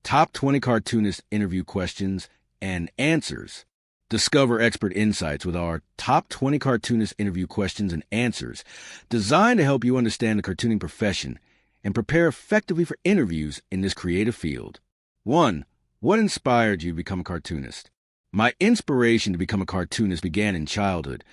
top 20 cartoonist interview questions and answers. Discover expert insights with our top 20 cartoonist interview questions and answers, designed to help you understand the cartooning profession and prepare effectively for interviews in this creative field. 1. What inspired you to become a cartoonist? My inspiration to become a cartoonist began in childhood,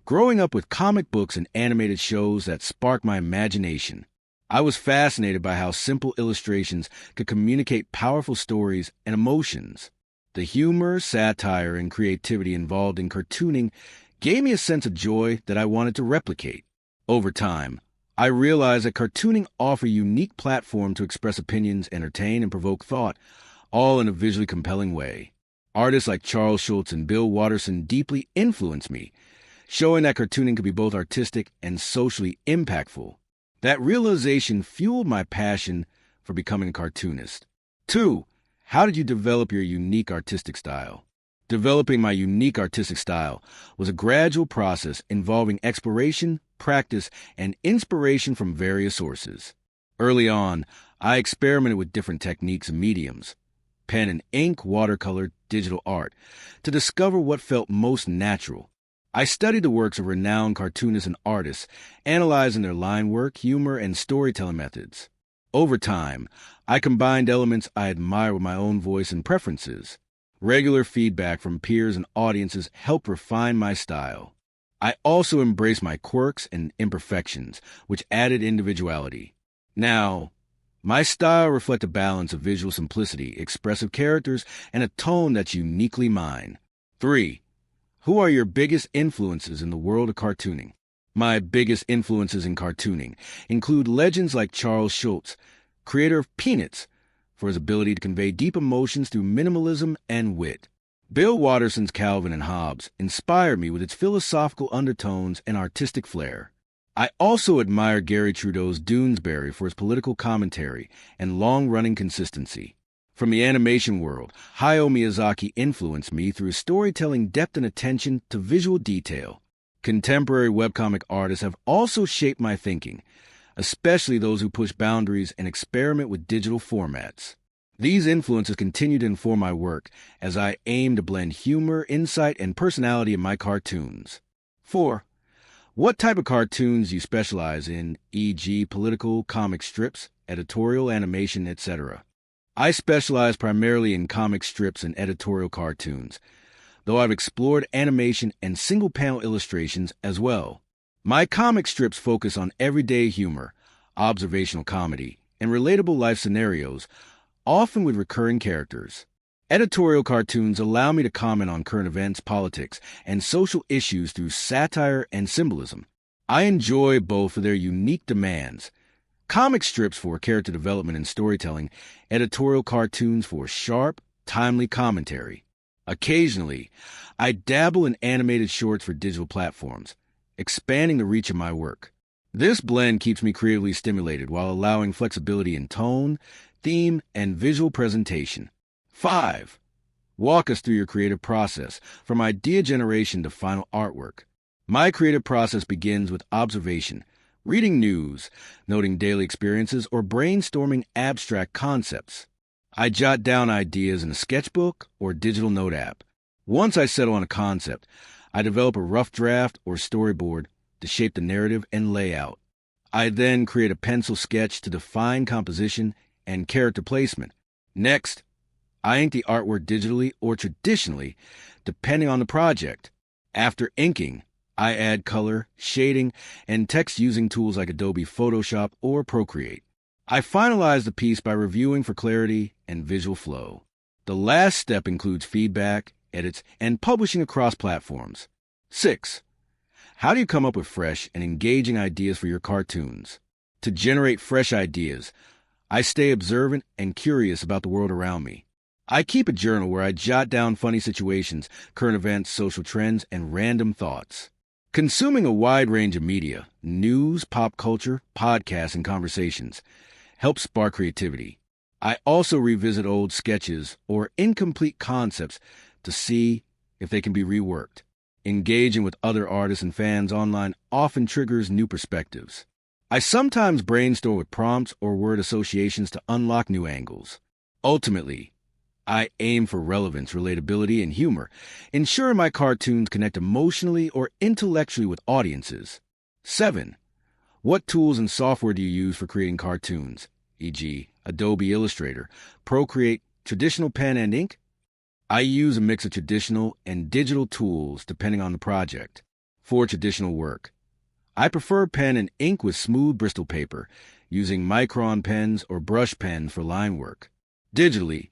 growing up with comic books and animated shows that sparked my imagination. I was fascinated by how simple illustrations could communicate powerful stories and emotions. The humor, satire, and creativity involved in cartooning gave me a sense of joy that I wanted to replicate. Over time, I realized that cartooning offered a unique platform to express opinions, entertain, and provoke thought, all in a visually compelling way. Artists like Charles Schulz and Bill Watterson deeply influenced me, showing that cartooning could be both artistic and socially impactful. That realization fueled my passion for becoming a cartoonist. 2. How did you develop your unique artistic style? Developing my unique artistic style was a gradual process involving exploration, practice, and inspiration from various sources. Early on, I experimented with different techniques and mediums, pen and ink, watercolor, digital art, to discover what felt most natural. I studied the works of renowned cartoonists and artists, analyzing their line work, humor, and storytelling methods. Over time, I combined elements I admire with my own voice and preferences. Regular feedback from peers and audiences helped refine my style. I also embraced my quirks and imperfections, which added individuality. Now, my style reflects a balance of visual simplicity, expressive characters, and a tone that's uniquely mine. 3. Who are your biggest influences in the world of cartooning? My biggest influences in cartooning include legends like Charles Schulz, creator of Peanuts, for his ability to convey deep emotions through minimalism and wit. Bill Watterson's Calvin and Hobbes inspired me with its philosophical undertones and artistic flair. I also admire Gary Trudeau's Doonesbury for his political commentary and long-running consistency. From the animation world, Hayao Miyazaki influenced me through his storytelling depth and attention to visual detail. Contemporary webcomic artists have also shaped my thinking, especially those who push boundaries and experiment with digital formats. These influences continue to inform my work as I aim to blend humor, insight, and personality in my cartoons. 4. What type of cartoons do you specialize in, e.g. political, comic strips, editorial, animation, etc.? I specialize primarily in comic strips and editorial cartoons, though I've explored animation and single-panel illustrations as well. My comic strips focus on everyday humor, observational comedy, and relatable life scenarios, often with recurring characters. Editorial cartoons allow me to comment on current events, politics, and social issues through satire and symbolism. I enjoy both for their unique demands. Comic strips for character development and storytelling, editorial cartoons for sharp, timely commentary. Occasionally, I dabble in animated shorts for digital platforms, expanding the reach of my work. This blend keeps me creatively stimulated while allowing flexibility in tone, theme, and visual presentation. 5. Walk us through your creative process, from idea generation to final artwork. My creative process begins with observation, reading news, noting daily experiences, or brainstorming abstract concepts. I jot down ideas in a sketchbook or digital note app. Once I settle on a concept, I develop a rough draft or storyboard to shape the narrative and layout. I then create a pencil sketch to define composition and character placement. Next, I ink the artwork digitally or traditionally, depending on the project. After inking, I add color, shading, and text using tools like Adobe Photoshop or Procreate. I finalize the piece by reviewing for clarity and visual flow. The last step includes feedback, edits, and publishing across platforms. 6. How do you come up with fresh and engaging ideas for your cartoons? To generate fresh ideas, I stay observant and curious about the world around me. I keep a journal where I jot down funny situations, current events, social trends, and random thoughts. Consuming a wide range of media, news, pop culture, podcasts, and conversations, helps spark creativity. I also revisit old sketches or incomplete concepts to see if they can be reworked. Engaging with other artists and fans online often triggers new perspectives. I sometimes brainstorm with prompts or word associations to unlock new angles. Ultimately, I aim for relevance, relatability, and humor, ensuring my cartoons connect emotionally or intellectually with audiences. 7. What tools and software do you use for creating cartoons, e.g., Adobe Illustrator, Procreate, traditional pen and ink? I use a mix of traditional and digital tools depending on the project. For traditional work, I prefer pen and ink with smooth Bristol paper, using micron pens or brush pens for line work. Digitally,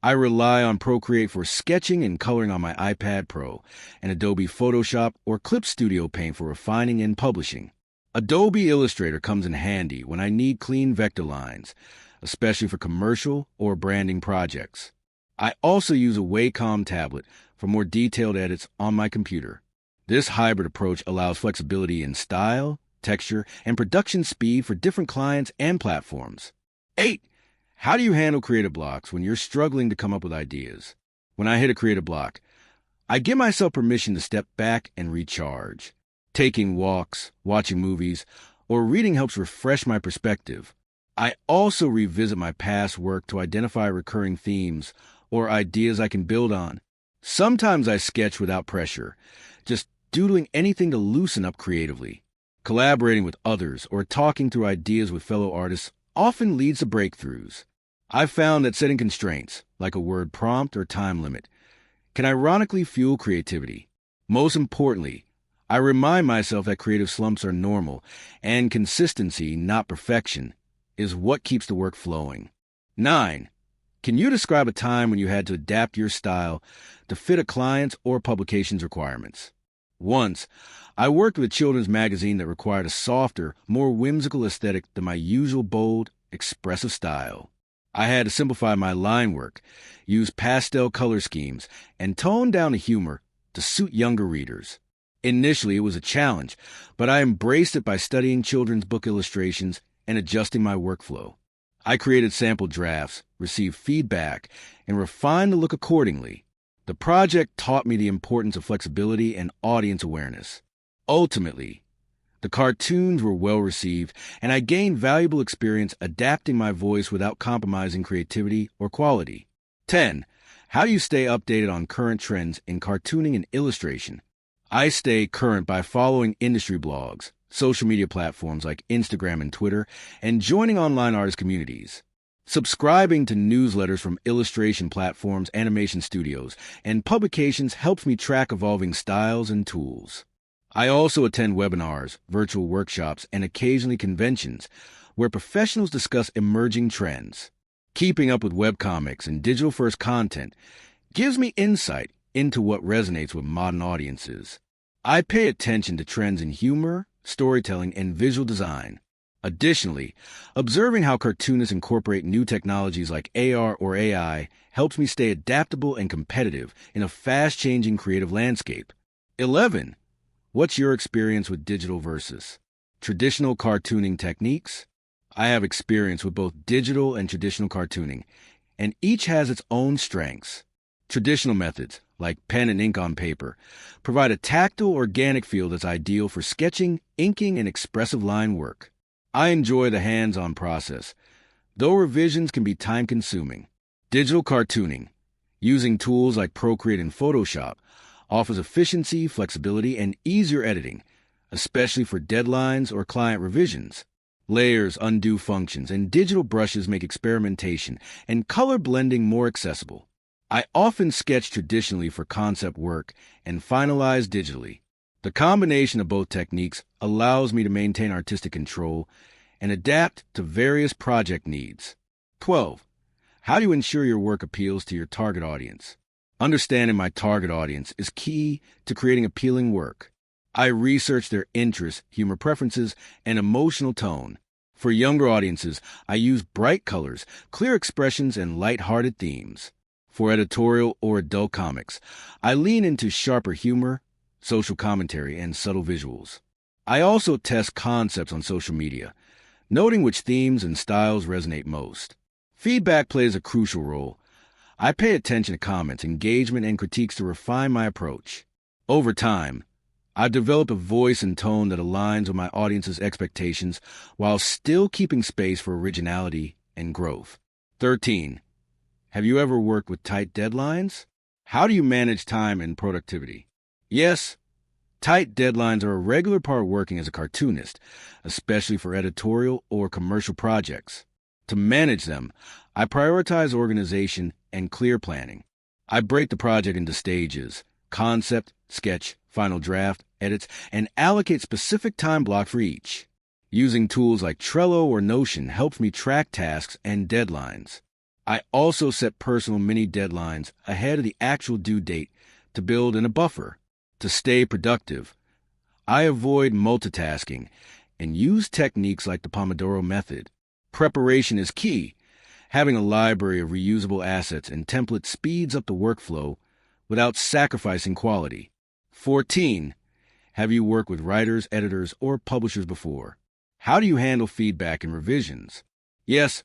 I rely on Procreate for sketching and coloring on my iPad Pro, and Adobe Photoshop or Clip Studio Paint for refining and publishing. Adobe Illustrator comes in handy when I need clean vector lines, especially for commercial or branding projects. I also use a Wacom tablet for more detailed edits on my computer. This hybrid approach allows flexibility in style, texture, and production speed for different clients and platforms. 8. How do you handle creative blocks when you're struggling to come up with ideas? When I hit a creative block, I give myself permission to step back and recharge. Taking walks, watching movies, or reading helps refresh my perspective. I also revisit my past work to identify recurring themes or ideas I can build on. Sometimes I sketch without pressure, just doodling anything to loosen up creatively. Collaborating with others or talking through ideas with fellow artists often leads to breakthroughs. I've found that setting constraints, like a word prompt or time limit, can ironically fuel creativity. Most importantly, I remind myself that creative slumps are normal, and consistency, not perfection, is what keeps the work flowing. 9. Can you describe a time when you had to adapt your style to fit a client's or publication's requirements? Once, I worked with a children's magazine that required a softer, more whimsical aesthetic than my usual bold, expressive style. I had to simplify my line work, use pastel color schemes, and tone down the humor to suit younger readers. Initially, it was a challenge, but I embraced it by studying children's book illustrations and adjusting my workflow. I created sample drafts, received feedback, and refined the look accordingly. The project taught me the importance of flexibility and audience awareness. Ultimately, the cartoons were well received, and I gained valuable experience adapting my voice without compromising creativity or quality. 10. How do you stay updated on current trends in cartooning and illustration? I stay current by following industry blogs, social media platforms like Instagram and Twitter, and joining online artist communities. Subscribing to newsletters from illustration platforms, animation studios, and publications helps me track evolving styles and tools. I also attend webinars, virtual workshops, and occasionally conventions where professionals discuss emerging trends. Keeping up with webcomics and digital-first content gives me insight into what resonates with modern audiences. I pay attention to trends in humor, storytelling, and visual design. Additionally, observing how cartoonists incorporate new technologies like AR or AI helps me stay adaptable and competitive in a fast-changing creative landscape. 11. What's your experience with digital versus traditional cartooning techniques? I have experience with both digital and traditional cartooning, and each has its own strengths. Traditional methods, like pen and ink on paper, provide a tactile, organic feel that's ideal for sketching, inking, and expressive line work. I enjoy the hands-on process, though revisions can be time-consuming. Digital cartooning, using tools like Procreate and Photoshop, offers efficiency, flexibility, and easier editing, especially for deadlines or client revisions. Layers, undo functions, and digital brushes make experimentation and color blending more accessible. I often sketch traditionally for concept work and finalize digitally. The combination of both techniques allows me to maintain artistic control and adapt to various project needs. 12. How do you ensure your work appeals to your target audience? Understanding my target audience is key to creating appealing work. I research their interests, humor preferences, and emotional tone. For younger audiences, I use bright colors, clear expressions, and light-hearted themes. For editorial or adult comics, I lean into sharper humor, social commentary, and subtle visuals. I also test concepts on social media, noting which themes and styles resonate most. Feedback plays a crucial role. I pay attention to comments, engagement, and critiques to refine my approach. Over time, I've developed a voice and tone that aligns with my audience's expectations while still keeping space for originality and growth. 13. Have you ever worked with tight deadlines? How do you manage time and productivity? Yes, tight deadlines are a regular part of working as a cartoonist, especially for editorial or commercial projects. To manage them, I prioritize organization and clear planning. I break the project into stages: concept, sketch, final draft, edits, and allocate specific time block for each. Using tools like Trello or Notion helps me track tasks and deadlines. I also set personal mini deadlines ahead of the actual due date to build in a buffer. To stay productive, I avoid multitasking and use techniques like the Pomodoro method. Preparation is key. Having a library of reusable assets and templates speeds up the workflow without sacrificing quality. 14. Have you worked with writers, editors, or publishers before? How do you handle feedback and revisions? Yes,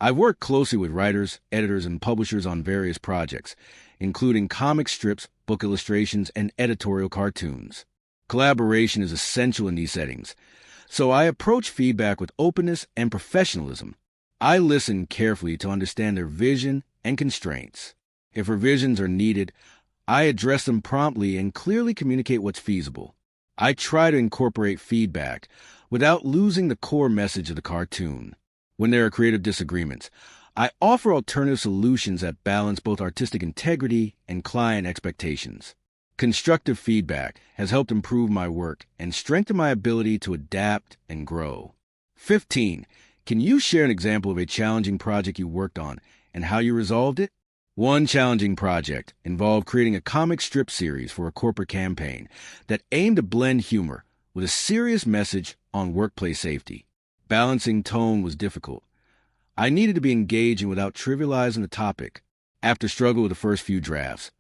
I've worked closely with writers, editors, and publishers on various projects, including comic strips, book illustrations, and editorial cartoons. Collaboration is essential in these settings, so I approach feedback with openness and professionalism. I listen carefully to understand their vision and constraints. If revisions are needed, I address them promptly and clearly communicate what's feasible. I try to incorporate feedback without losing the core message of the cartoon. When there are creative disagreements, I offer alternative solutions that balance both artistic integrity and client expectations. Constructive feedback has helped improve my work and strengthen my ability to adapt and grow. 15. Can you share an example of a challenging project you worked on and how you resolved it? One challenging project involved creating a comic strip series for a corporate campaign that aimed to blend humor with a serious message on workplace safety. Balancing tone was difficult. I needed to be engaging without trivializing the topic. After struggling with the first few drafts,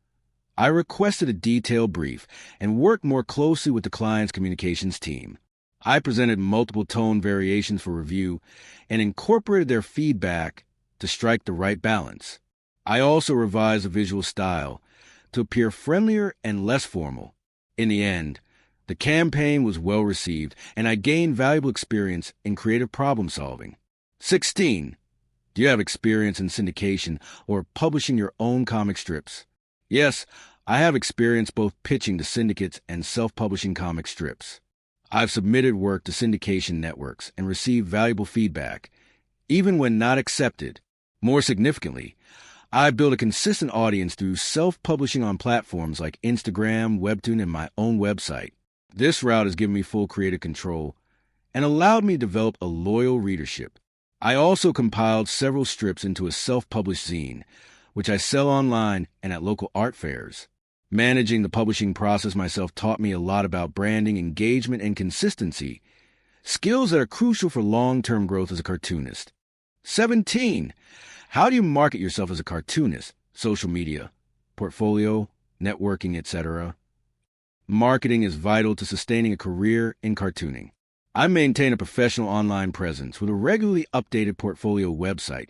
I requested a detailed brief and worked more closely with the client's communications team. I presented multiple tone variations for review and incorporated their feedback to strike the right balance. I also revised the visual style to appear friendlier and less formal. In the end, the campaign was well received, and I gained valuable experience in creative problem solving. 16. Do you have experience in syndication or publishing your own comic strips? Yes, I have experience both pitching to syndicates and self-publishing comic strips. I've submitted work to syndication networks and received valuable feedback, even when not accepted. More significantly, I've built a consistent audience through self-publishing on platforms like Instagram, Webtoon, and my own website. This route has given me full creative control and allowed me to develop a loyal readership. I also compiled several strips into a self-published zine, which I sell online and at local art fairs. Managing the publishing process myself taught me a lot about branding, engagement, and consistency, skills that are crucial for long-term growth as a cartoonist. 17. How do you market yourself as a cartoonist? Social media, portfolio, networking, etc. Marketing is vital to sustaining a career in cartooning. I maintain a professional online presence with a regularly updated portfolio website,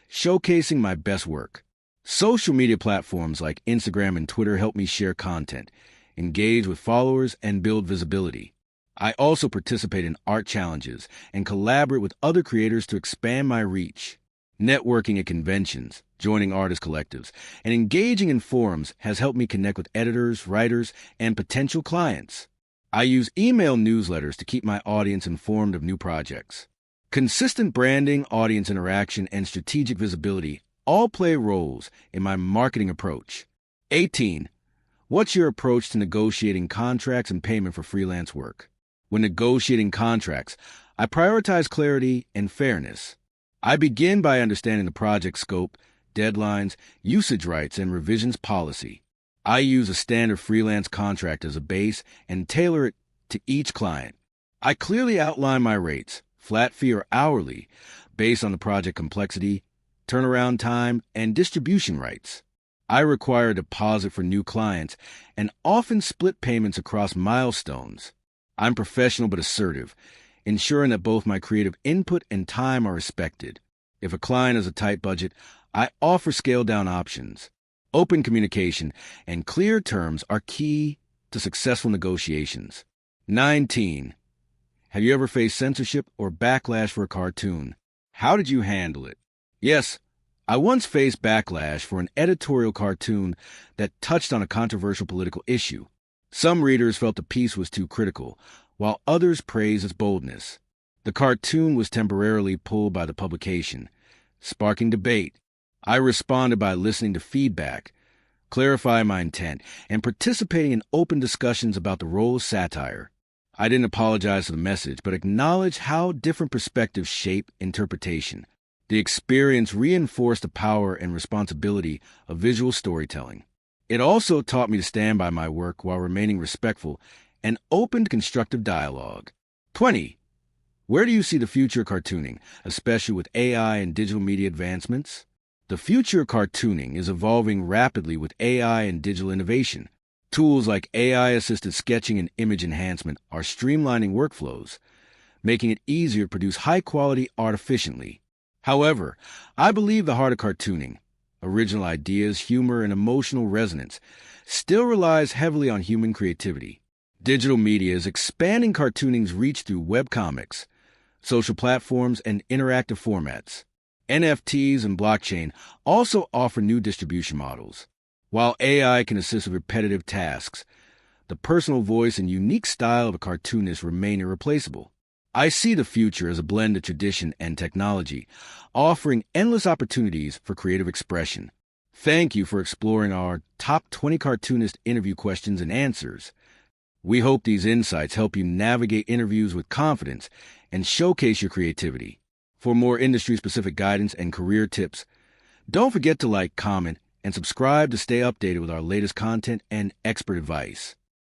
showcasing my best work. Social media platforms like Instagram and Twitter help me share content, engage with followers, and build visibility. I also participate in art challenges and collaborate with other creators to expand my reach. Networking at conventions, joining artist collectives, and engaging in forums has helped me connect with editors, writers, and potential clients. I use email newsletters to keep my audience informed of new projects. Consistent branding, audience interaction, and strategic visibility all play roles in my marketing approach. 18. What's your approach to negotiating contracts and payment for freelance work? When negotiating contracts, I prioritize clarity and fairness. I begin by understanding the project scope, deadlines, usage rights, and revisions policy. I use a standard freelance contract as a base and tailor it to each client. I clearly outline my rates, flat fee or hourly, based on the project complexity, turnaround time, and distribution rights. I require a deposit for new clients and often split payments across milestones. I'm professional but assertive, ensuring that both my creative input and time are respected. If a client has a tight budget, I offer scaled-down options. Open communication and clear terms are key to successful negotiations. 19. Have you ever faced censorship or backlash for a cartoon? How did you handle it? Yes, I once faced backlash for an editorial cartoon that touched on a controversial political issue. Some readers felt the piece was too critical, while others praised its boldness. The cartoon was temporarily pulled by the publication, sparking debate. I responded by listening to feedback, clarifying my intent, and participating in open discussions about the role of satire. I didn't apologize for the message, but acknowledged how different perspectives shape interpretation. The experience reinforced the power and responsibility of visual storytelling. It also taught me to stand by my work while remaining respectful and open to constructive dialogue. 20. Where do you see the future of cartooning, especially with AI and digital media advancements? The future of cartooning is evolving rapidly with AI and digital innovation. Tools like AI-assisted sketching and image enhancement are streamlining workflows, making it easier to produce high-quality art efficiently. However, I believe the heart of cartooning, original ideas, humor, and emotional resonance, still relies heavily on human creativity. Digital media is expanding cartooning's reach through webcomics, social platforms, and interactive formats. NFTs and blockchain also offer new distribution models. While AI can assist with repetitive tasks, the personal voice and unique style of a cartoonist remain irreplaceable. I see the future as a blend of tradition and technology, offering endless opportunities for creative expression. Thank you for exploring our top 20 cartoonist interview questions and answers. We hope these insights help you navigate interviews with confidence and showcase your creativity. For more industry-specific guidance and career tips, don't forget to like, comment, and subscribe to stay updated with our latest content and expert advice.